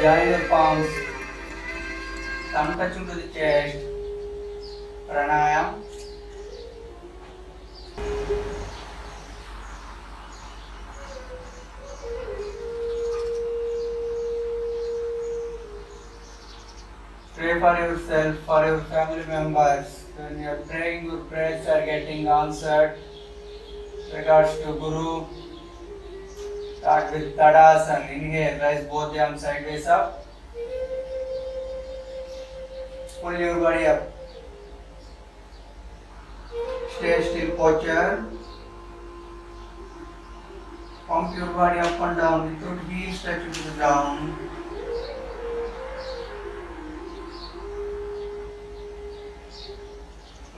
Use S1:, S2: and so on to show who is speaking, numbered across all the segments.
S1: Join your palms, thumb touching to the chest. Pranayam. Pray for yourself, for your family members. When you are praying, your prayers are getting answered. Regards to Guru. Start with Tadasana. Inhale, rise both the arms sideways up. Pull your body up. Stay still posture. Pump your body up and down without heels touching to the ground.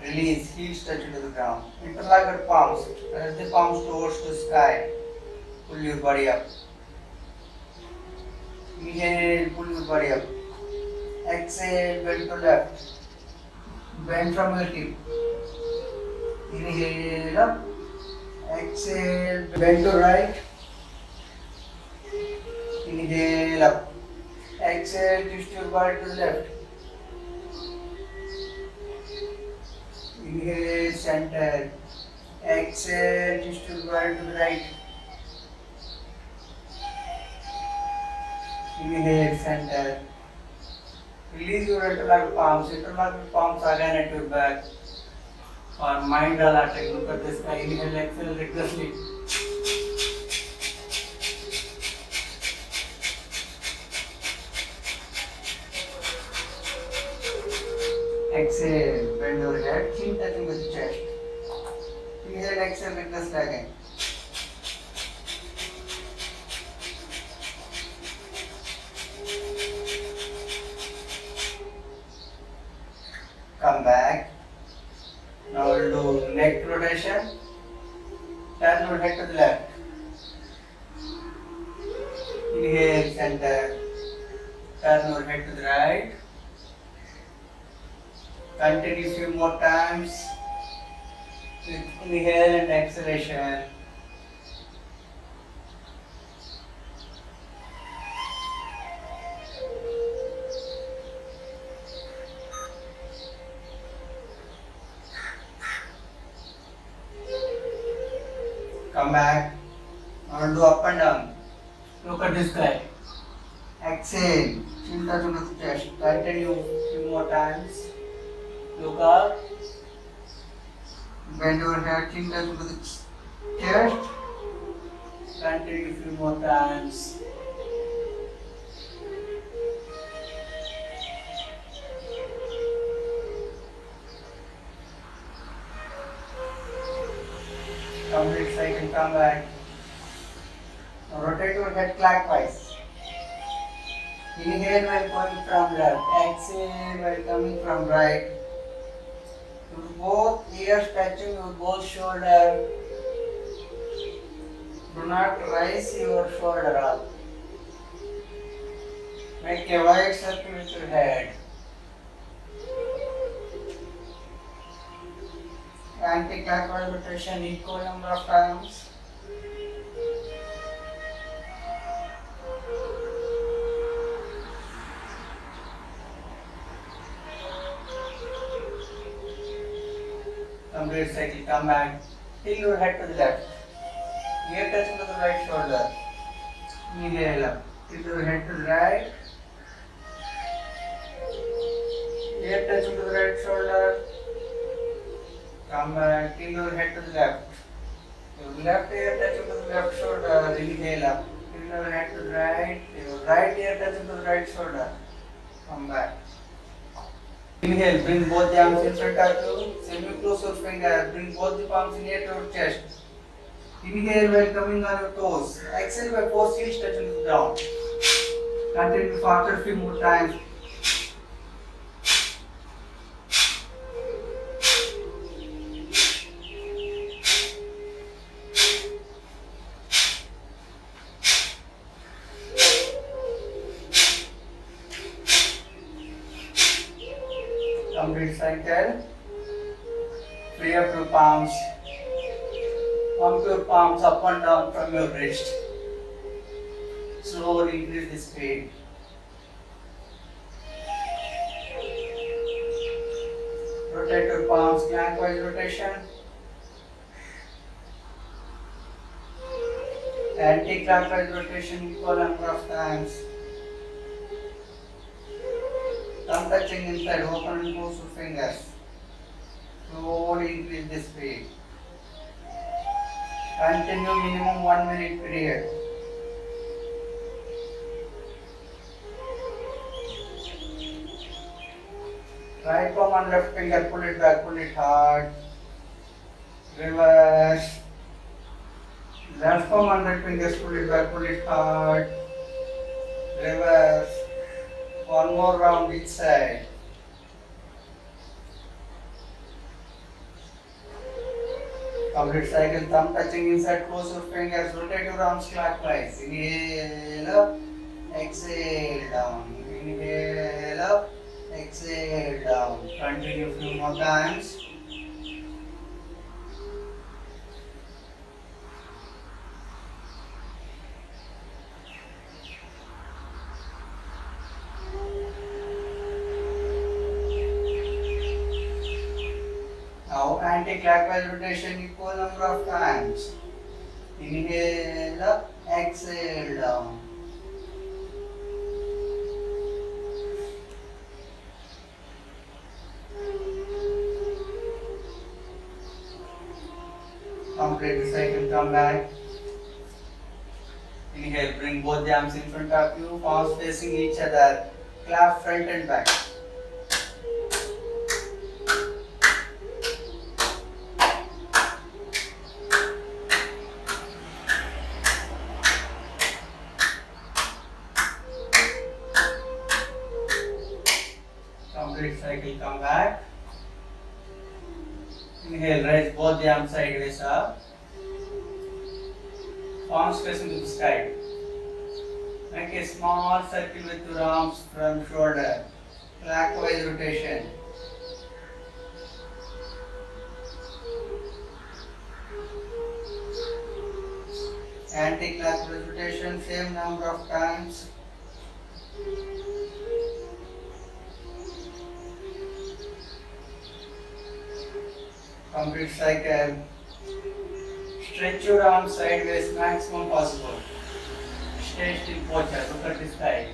S1: Release, heels touching to the ground. Interlock your palms. Press the palms towards the sky. Pull your body up. Inhale, pull your body up. Exhale, bend to left. Bend from your hip. Inhale up. Exhale, bend to right. Inhale up. Exhale, twist your body to the left. Inhale, center. Exhale, twist your body to the right. Inhale, center. Release your interlock palms. Interlock your palms again at your back. Or mind relaxing. Look at the sky. Inhale, exhale rigorously. Exhale, bend your head, chin touching with the chest. Inhale, exhale rigorously again. Come back. Now we'll do neck rotation. Turn your head to the left. Inhale, center. Turn your head to the right. Continue few more times with inhale and exhalation. Come back. Now do up and down. Look at this guy. Exhale. Chin touch to the chest. Continue few more times. Look up. Bend your head. Chin touch to the chest. Continue few more times. Complete cycle, come back. Now rotate your head clockwise. Inhale while going from left. Exhale while coming from right. With both ears touching with both shoulders. Do not raise your shoulder up. Make a wide circle with your head. Anti-clockwise rotation equal number of times. Complete cycle, come back. Till your head to the left. Ear touching to the right shoulder. Inhale up. Till your head to the right. Ear touching to the right shoulder. Come back, till your head to the left. Your left ear touching to the left shoulder. Inhale up. Till your head to the right. Your right ear touching to the right shoulder. Come back. Inhale, bring both the arms in front of you. Semi-close your finger. Bring both the palms near to your chest. Inhale while coming on your toes. Exhale while both heels touching the ground. Continue faster few more times. Complete cycle. Free up your palms. Pump your palms up and down from your wrist. Slowly increase the speed. Rotate your palms clockwise rotation. Anti-clockwise rotation equal number of times. Thumb touching inside, open and close your fingers. Slowly increase the speed. Continue minimum 1 minute period. Right palm on left finger, pull it back, pull it hard. Reverse. Left palm on right finger, pull it back, pull it hard. Reverse. One more round each side. Complete cycle, thumb touching inside, close your fingers, rotate your arms clockwise. Inhale up, exhale down. Inhale up, exhale down. Continue few more times. Now anti-clockwise rotation equal number of times. Inhale up, exhale down. Complete the cycle, come back. Inhale, bring both the arms in front of you, palms facing each other. Clap front and back. Complete cycle, come back. Inhale, raise both the arms sideways up. Palms facing to the sky. Make a small circle with your arms from shoulder. Clockwise rotation. Anti-clockwise rotation, same number of times. Complete cycle. Stretch your arms sideways maximum possible. Stay still posture, look at the sky.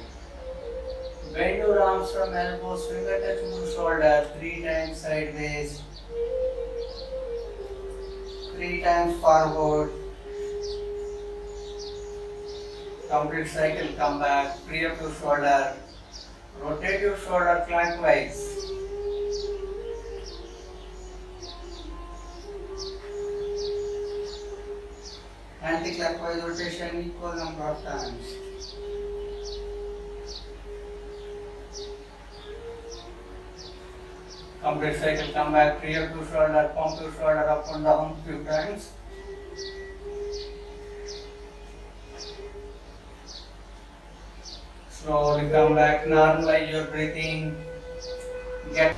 S1: Bend your arms from elbows, finger touch to shoulder, 3 times sideways, 3 times forward. Complete cycle, come back, free up your shoulder, rotate your shoulder clockwise. Anti-clockwise rotation equal number of times. Complete cycle, come back, free up your shoulder, pump your shoulder up and down few times. Slowly come back, normalize your breathing. Get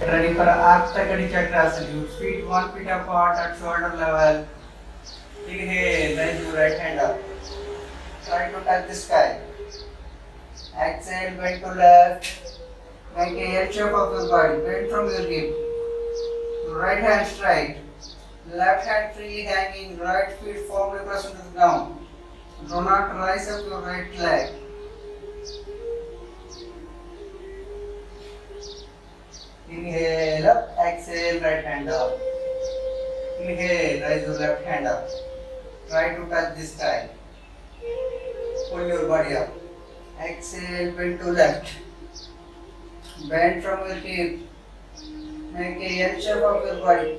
S1: ready for Ardha Kadi Chakrasana. Your feet 1 feet apart at shoulder level. Inhale, raise your right hand up. Try to touch the sky. Exhale, bend to left. Make a L shape of your body. Bend from your hip. Right hand straight. Left hand freely hanging. Right feet firmly pressed to the ground. Do not rise up your right leg. Inhale up. Exhale, right hand up. Inhale, raise your left hand up. Try to touch the sky. Pull your body up. Exhale, bend to left. Bend from your hip. Make a L shape of your body.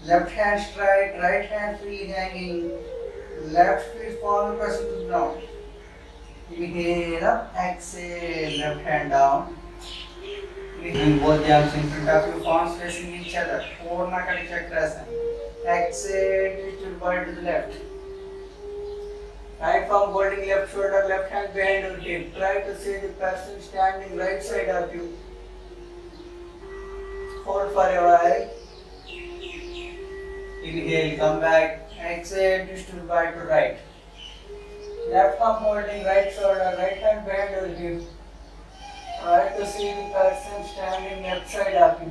S1: Left hand straight, right hand free hanging. Left feet forward pressing to the ground. Inhale up, exhale, left hand down. Bring both the arms in front of you, palms facing each other. Ardha Kadi Chakrasana. Exhale, twist your body to the left. Right palm holding left shoulder, left hand behind your hip. Try to see the person standing right side of you. Hold for a while. Inhale, come back. Exhale, twist your body to right. Left palm holding right shoulder, right hand behind your hip. Try to see the person standing left side of you.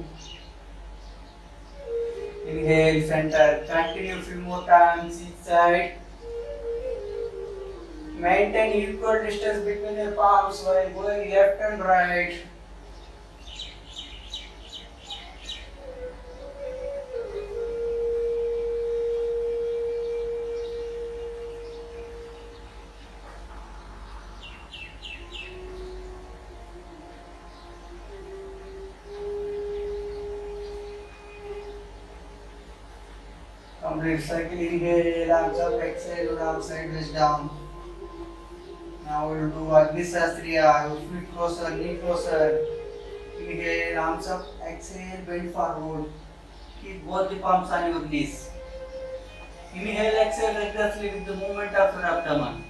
S1: Inhale, center. Continue few more times each side. Maintain equal distance between your palms while going left and right. Complete cycle. Inhale, arms up, exhale, arms sideways down. Now we'll do Agni Sastriya. Your feet closer, knee closer. Inhale, arms up, exhale, bend forward. Keep both the palms on your knees. Inhale, exhale rigorously with the movement of your abdomen.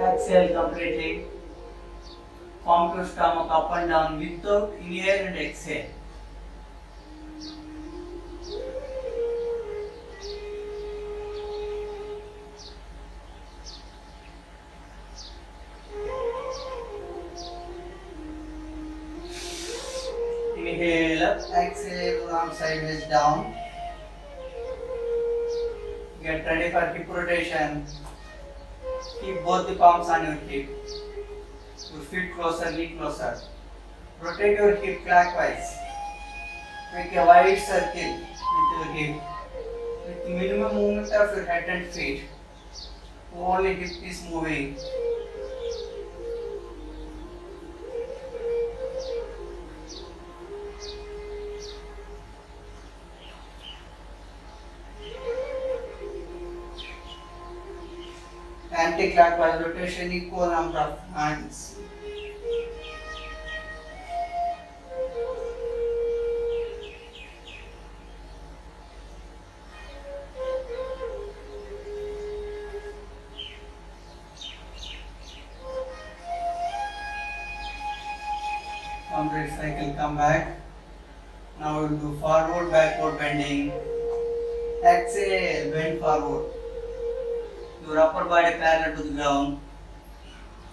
S1: Exhale completely. Palm to stomach up and down without inhale and exhale. Inhale up, exhale, arm sideways down. Get ready for hip rotation. Keep both the palms on your hip. Your feet closer, knee closer. Rotate your hip clockwise. Make a wide circle with your hip. With the minimum movement of your head and feet. Only hip is moving. Anti-clockwise rotation, equal number of hands. Complete cycle, come back. Now we'll do forward, backward bending. Exhale, bend forward. Your upper body parallel to the ground.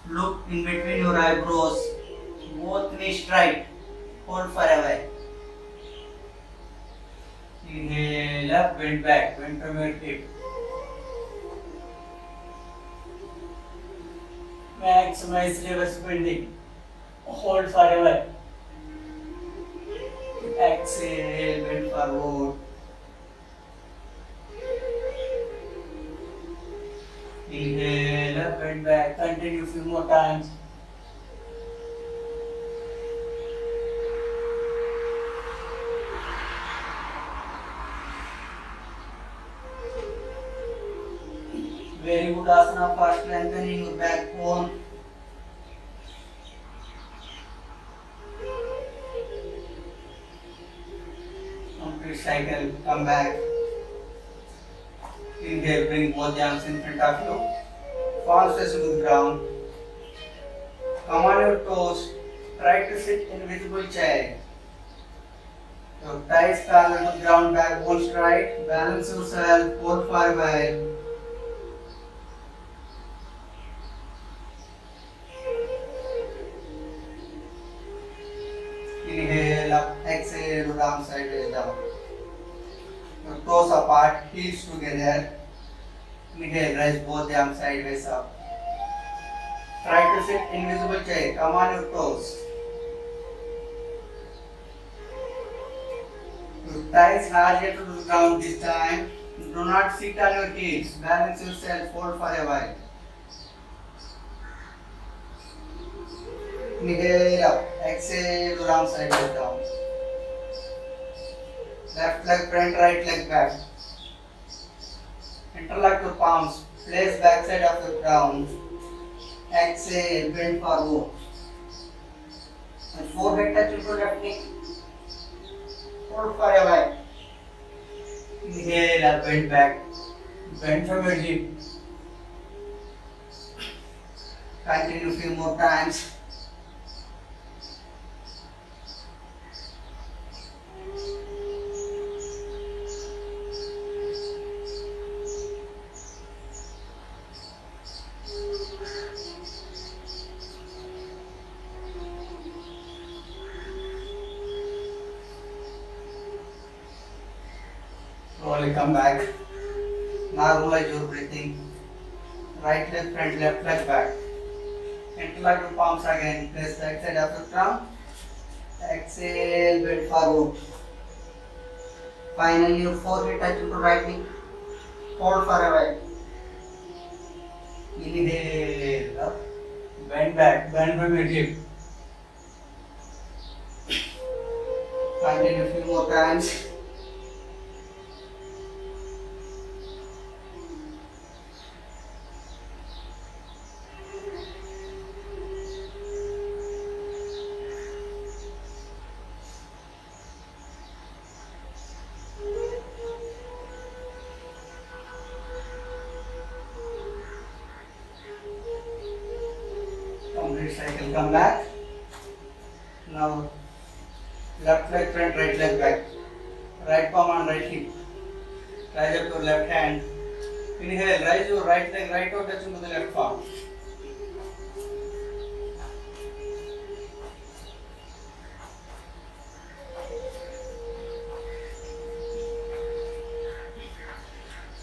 S1: Look in between your eyebrows. Both knees straight. Hold for a while. Inhale up, bend back, bend from your hip. Maximize reverse bending. Hold for a while. Exhale, bend forward. Inhale up, bend back. Continue few more times. Very good asana for strengthening your backbone. Complete cycle, come back. Inhale, bring both the arms in front of you. Palms face to the ground. Come on your toes. Try to sit in invisible chair. Your thighs parallel to the ground, backbone straight. Balance yourself, hold for a while. Inhale up, exhale, arm sideways down. Your toes apart, heels together. Inhale, raise both the arms sideways up. Try to sit invisible chair. Come on your toes. Your thighs larger to the ground this time. Do not sit on your heels. Balance yourself, hold for a while. Inhale up, exhale, arms sideways down. Left leg front, right leg back. Interlock your palms, place backside of your ground. Exhale, bend forward. And forehead touch into left knee. Hold for a while. Inhale up, bend back. Bend from your hip. Continue few more times. Slowly come back. Normalize your breathing. Right leg front, left leg back. Interlock your palms again. Press the exhale of your thumb. Exhale, bend forward. Finally, your forehead touch into right knee. Hold for a while. Inhale up. Bend back. Bend from your hip. Continue a few more times. Complete cycle, come back. Now left leg front, right leg back. Right palm on right hip. Rise up your left hand. Inhale, rise your right leg right out, touch into the left palm.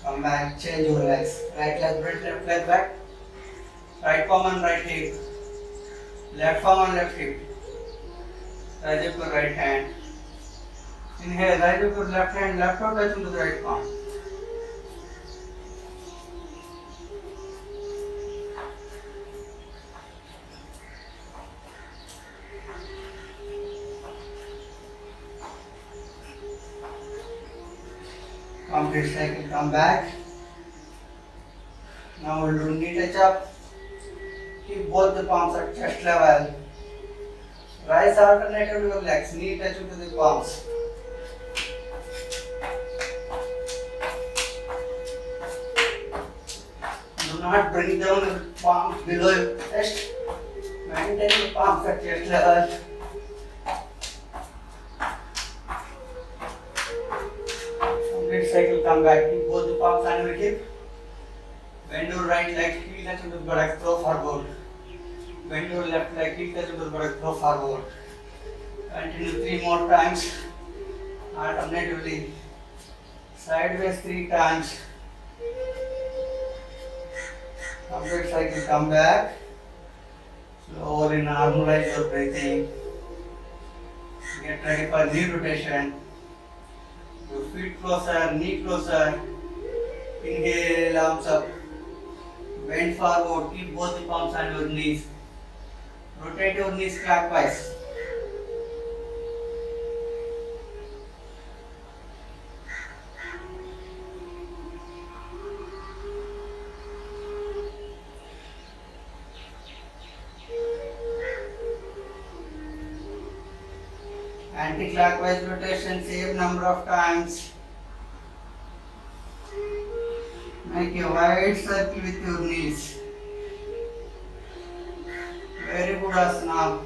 S1: Come back, change your legs. Right leg front, left leg back. Right palm on right hip. Left palm on left hip. Rise up your right hand. Inhale, rise up your left hand, left out, touch into the right palm. Complete cycle, come back. Now we'll do knee touch up. Keep both the palms at chest level. Rise alternate with your legs, knee touch into the palms. Do not bring down your palms below your chest. Maintain your palms at chest level. Complete cycle, come back. Keep both the palms on your hip. Bend your right leg, heel touch into the buttock, throw forward. Bend your left leg, heel touch into the buttock, throw forward. Continue 3 more times. Alternatively. Sideways 3 times. Complete cycle, come back. Slowly normalize your breathing. Get ready for knee rotation. Your feet closer, knee closer. Inhale, arms up. Bend forward, keep both the palms on your knees. Rotate your knees clockwise. Anti-clockwise rotation, same number of times. Make a wide circle with your knees. Very good asana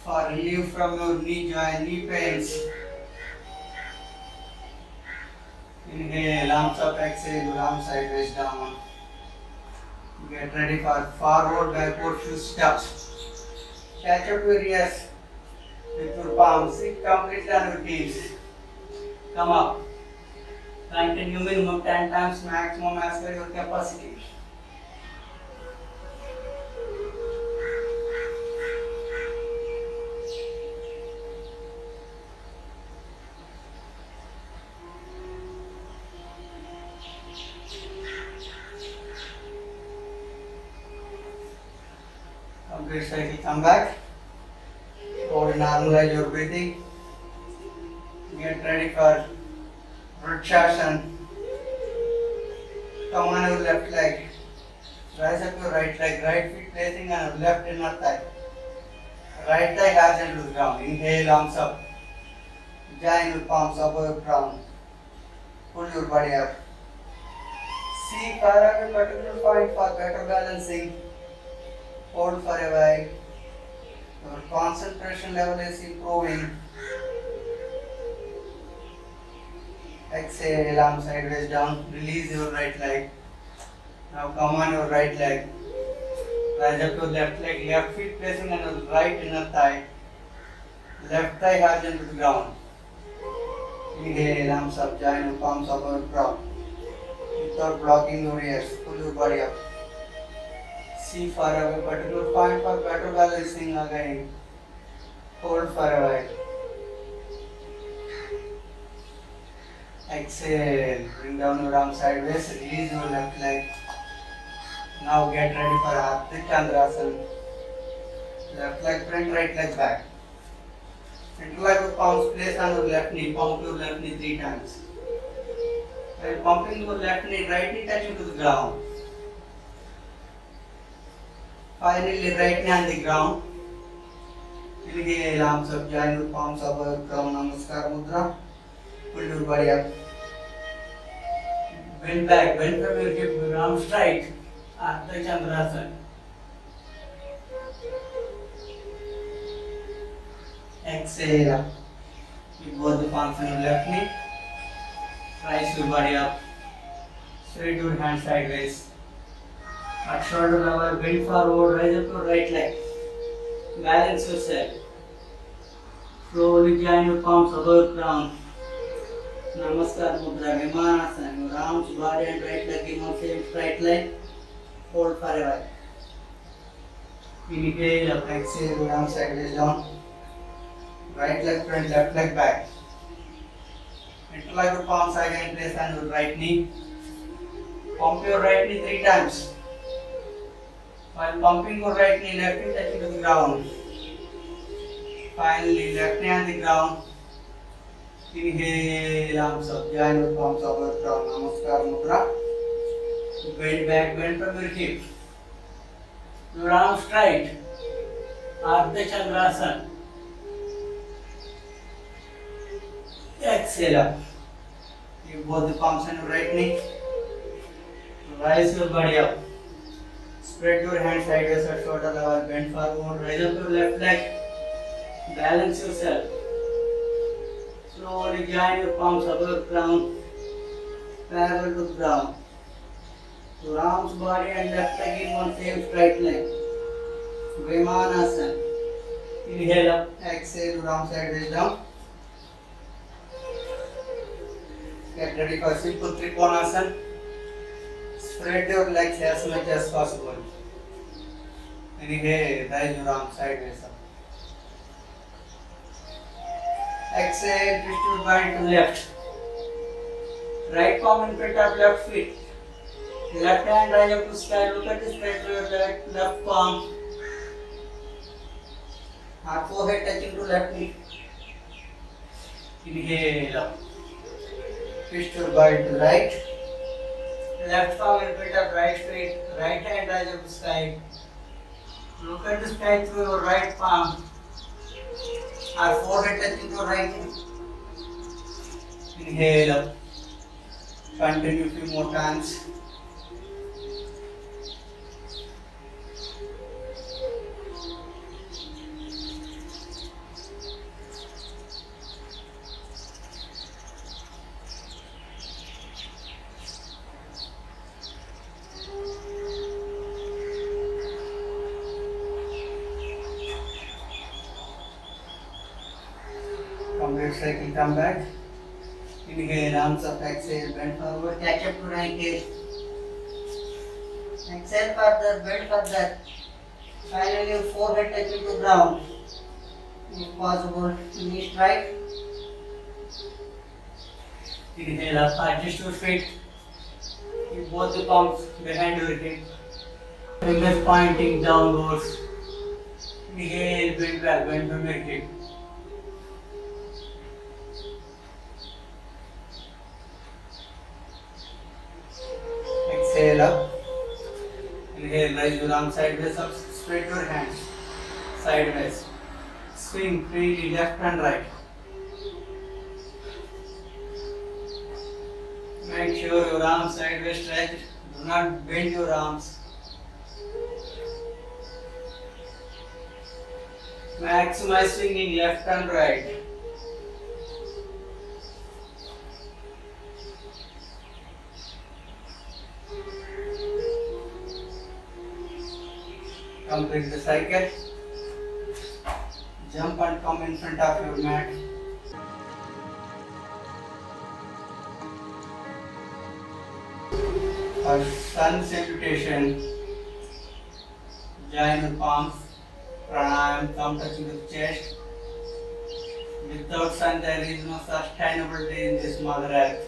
S1: for relief from your knee joint, knee pains. Inhale, arms up, exhale, arms sideways down. Get ready for forward, backward few steps. Catch up your ears with your palms. Sit completely on your heels. Come up. Continue minimum 10 times, maximum as per your capacity. Complete cycle, come back. Or normalize your breathing. Get ready for Vrikshasana. Come on your left leg. Rise up your right leg, right foot placing on your left inner thigh. Right thigh horizontal to the ground. Inhale, arms up. Join your palms above your crown. Pull your body up. See far up a particular point for better balancing. Hold for a while. Your concentration level is improving. Exhale, arm sideways down. Release your right leg. Now come on your right leg. Rise up to left leg. Left feet placing on your right inner thigh. Left thigh horizontal to the ground. Inhale, arms up, join your palms above drop. Without blocking your ears, pull your body up. See far away, particular point for better balancing again. Hold for a while. Exhale, bring down your arm sideways, release your left leg. Now get ready for Ardha Chandrasana. Left leg front, right leg back. Interlock your palms, place on your left knee, pump your left knee 3 times. While pumping your left knee, right knee touching to the ground. Finally, right knee on the ground. Inhale, arms up, join your palms above ground, Namaskar Mudra. Pull your body up. Bend back, bend from your hip, your arms straight. Ardha Chandrasana. Exhale. Keep both the palms on your left knee. Rise your body up. Straight your hands sideways. At shoulder level, bend forward, rise up your right leg. Balance yourself. Slowly join your palms above ground. Namaskar Mudra, Vimanasana. Your arms, body and right leg in one same straight line. Hold for a while. Inhale up, exhale, your arms sideways down. Right leg front, left leg back. Interlock your palms again, place on your right knee. Pump your right knee 3 times. While pumping your right knee, left knee touching to the ground. Finally, left knee on the ground. Inhale, arms up, join your palms over ground. Namaskar Mudra. Bend back, bend from your hip. Your arms straight. Ardha Chandrasana. Exhale up. Keep both the palms on your right knee. Rise your body up. Spread your hands sideways at shoulder level. Bend forward. Rise up your left leg. Balance yourself. Slowly join your palms above ground. Parallel to the ground. Your arms, body and left leg in one same straight line. Vimanasana. Inhale up. Exhale. Your arms sideways down. Get ready for simple Trikonasana. Spread your legs as much as possible. Inhale, raise your arms sideways up. Exhale, twist your body to left. Right palm in front of left feet. Left hand rise up to sky. Look at the spread to your left palm. Our forehead touching to left knee. Inhale up. Twist your body to right. Left palm in front of right feet. Right hand rise up to sky. Look at the sky through your right palm. Our forehead touching to right knee. Inhale up. Continue a few more times. Complete cycle, come back. Inhale, arms up, exhale, bend forward, catch up to right heel. Exhale further, bend further. Finally, forehead touching to ground. If possible, knee strike. Inhale up, adjust your feet. Keep both the palms behind your hip. Fingers pointing downwards. Inhale, bend back, bend from your hip. Exhale up. Inhale, raise your arms sideways up, spread your hands sideways. Swing freely left and right. Make sure your arms sideways stretched. Do not bend your arms. Maximize swinging left and right. Complete the cycle. Jump and come in front of your mat. sun salutation. Join your palms. Pranayam, thumb touching the chest. Without sun, there is no sustainability in this Mother Earth.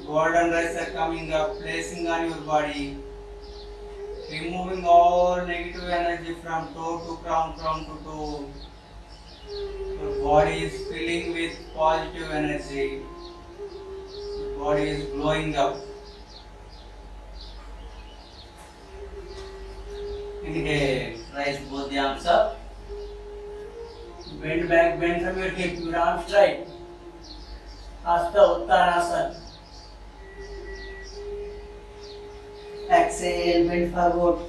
S1: Golden rays are coming up, placing on your body, removing all negative energy from toe to crown, crown to toe. Your body is filling with positive energy. Your body is glowing up. Inhale, raise both the arms up. Bend back, bend from your hip, your arms straight. Hasta Uttanasana. Exhale, bend forward.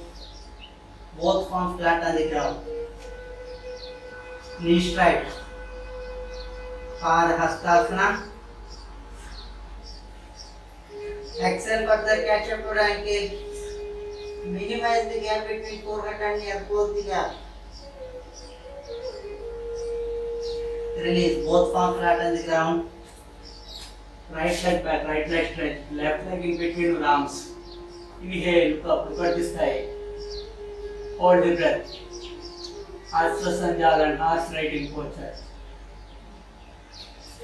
S1: Both palms flat on the ground. Knees straight. Pada Hastasana. Exhale, further catch up your ankle. Minimize the gap between forehead and ear. Close the gap. Release, both palms flat on the ground. Right leg back, right leg stretch. Left leg in between your arms. Inhale, look up, look at the sky. Hold the breath. Astra Sanjalan, arch riding posture.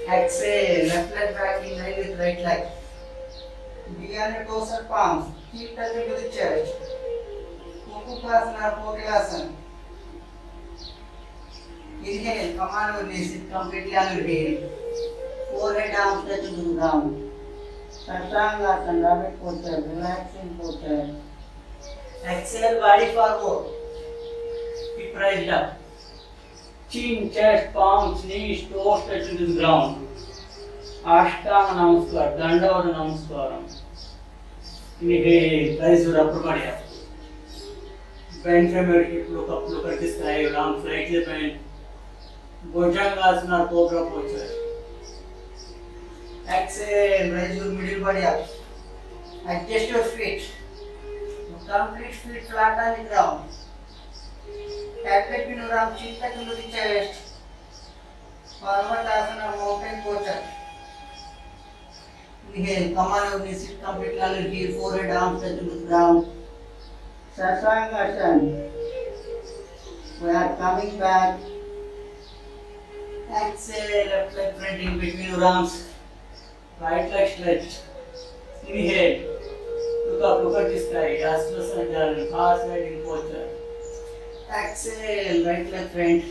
S1: Exhale, left leg back in line with right leg. Begin your toes and palms. Keep touching to the chest. Kupukasana, Kokilasana. Inhale, come on your knees, sit completely on your heel. Forehead arms touching to the ground. Satyangasana, rabbit posture, relaxing posture. Exhale, body forward. Keep raised up. Chin, chest, palms, knees, toes touching to the ground. Ashtanga Namaskar, Dandavata Namaskaram. Inhale, raise your upper body up. Bend from your hip, look up, look at the sky, your arms slightly bent. Bhujangasana, Cobra posture. Exhale, raise your middle body up. Adjust your feet. Complete feet flat on the ground. Tap between your arms, chin tuck into the chest. Parvatasana, mountain posture. Inhale, come on your knees, sit completely on your heel, forehead, arms touching to the ground. Sasangasana. We are coming back. Exhale, left leg front in between your arms. Right leg stretched. Inhale. Look up, look at the sky. Astra Sanjalan, arch riding posture. Exhale, right leg front.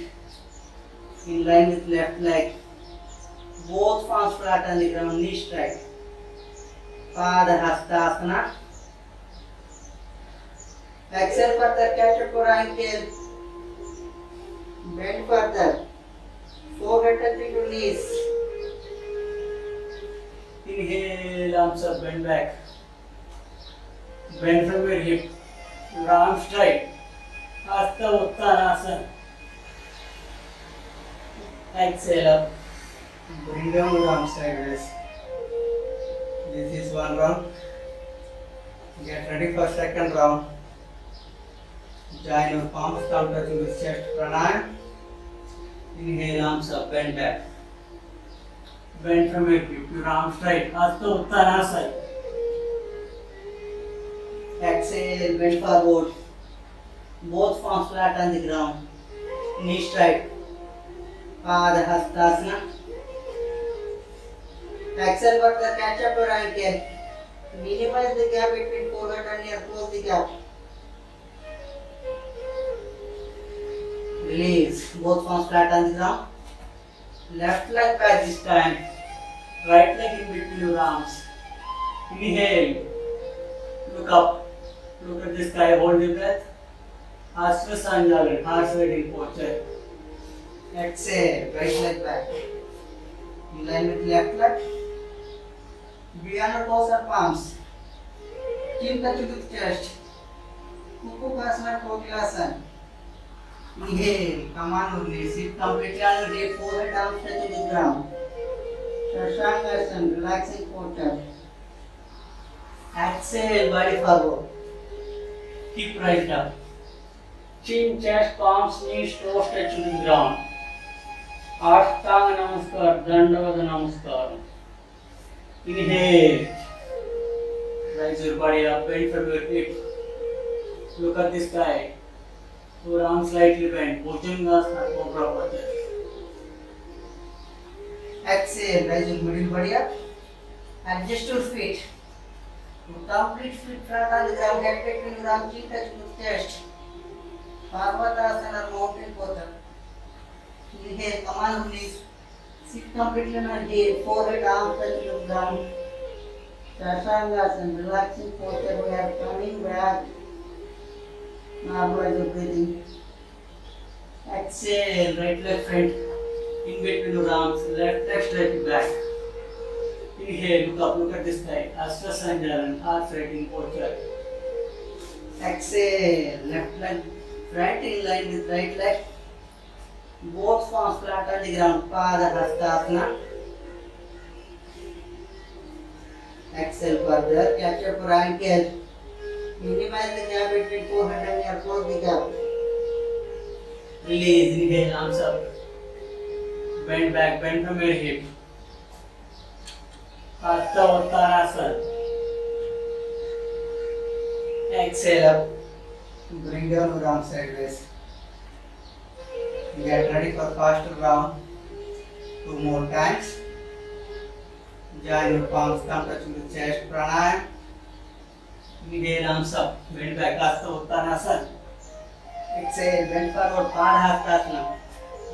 S1: In line with left leg. Both palms flat on the ground, knees straight. Pada Hastasana. Exhale further, catch up your ankle. Bend further. Forehead touching your knees. Inhale, arms up, bend back. Bend from your hip. Your arms straight. Hasta Uttanasana. Exhale up. Bring down your arms sideways. This is one round. Get ready for second round. Join your palms, thumb touching the chest. Pranayam. Inhale, arms up, bend back. Bend from your hip, your arms straight. Hasta Uttanasana. Exhale, bend forward. Both palms flat on the ground. Knees straight. Pada Hastasana. Exhale, further catch up your ankle. Minimize the gap between forehead and ear. Close the gap. Release. Both palms flat on the ground. Left leg back this time. Right leg in between your arms. Inhale. Look up. Look at the sky. Hold the breath. Astra Sanjalan, arch riding posture. Exhale. Right leg back. In line with left leg. Beyond your toes and palms. Chin touching to the chest. Kupukasana, Kokilasana. Inhale, come on your knees, sit completely on your hip, forehead, arms touching the ground. Shashangasana, relaxing posture. Exhale, body forward. Keep raised up. Chin, chest, palms, knees, toes touching the ground. Ashtanga Namaskar, Dandavata Namaskaram. Inhale.
S2: Raise your body up, bend from your hip. Look at the sky. Your arms slightly bent. Bhujangasana, Cobra Posture.
S1: Exhale, raise your middle body up. Adjust your feet. Complete feet flat on the ground, head between your arms, chin touch with chest. Parvatasana, mountain pose. Inhale, come on knees. Sit completely on your heel, forehead, arms touch the ground. Shashangasana, relaxing posture. We are coming back. Normalize your breathing. Exhale, right leg front. In between your arms, left leg straight back. Inhale, look up, look at the sky. Astra Sanjaran, heart straighting posture. Exhale, left leg front in line with right leg. Both palms flat on the ground. Pada Hastasana. Exhale further. Catch up your ankle. Minimize the gap between forehead and your close the gap. Release. Inhale, arms up. Bend back, bend from your hip. Hasta Uttanasana. Exhale up. Bring down your arms sideways. Get ready for faster round. 2 more times. Join your palms, come touching the chest. Pranayam. Inhale, arms up. Bend back, Hasta Uttanasana. Exhale, bend forward, Padhastasana.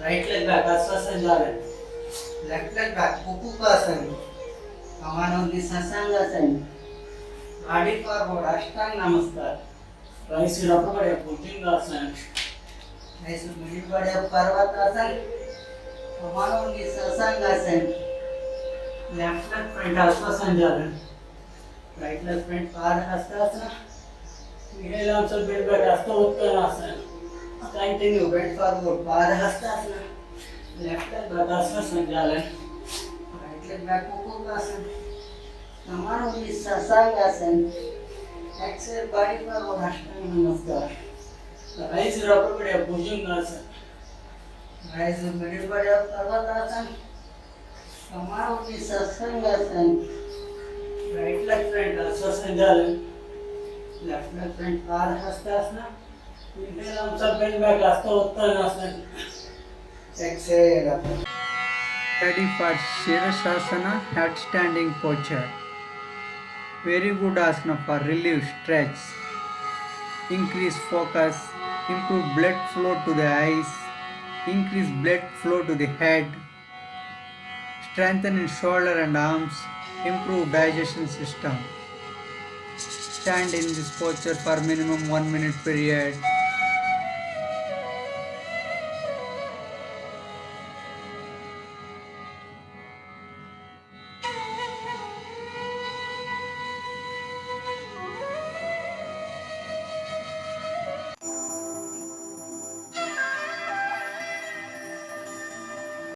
S1: Right leg back, Asvasanjana. Left leg back, Pupukasana. Come on this Sasangasana. Body forward, Ashtanga Namaskar. Rise your upper body up, Bhujangasana. Rise your middle body up, Parvatasana. Come on this Sasangasana. Left leg front, Asvasanjana. Right leg front, Padhastasana. Inhale, arms up, bend back, Hasta Uttanasana. Continue, bend forward, Padhastasana. Left leg back, Asvasanjana. Right leg back, Pupukasana. Come on, only Sasangasana. Exhale, body forward, Ashtanga Namaskar. Rise your upper body up, Bhujangasana. Rise your middle body up, Parvatasana. Come on, only Sasangasana. Right leg front, Asvasanjana. Left leg front, Padhastasana. Inhale, arms up, bend back, Hasta Uttanasana. Exhale up. Ready for Shirashasana, head standing posture. Very good asana for relief, stretch. Increase focus, improve blood flow to the eyes, increase blood flow to the head, strengthen in shoulder and arms, improve digestion system. Stand in this posture for minimum 1 minute period.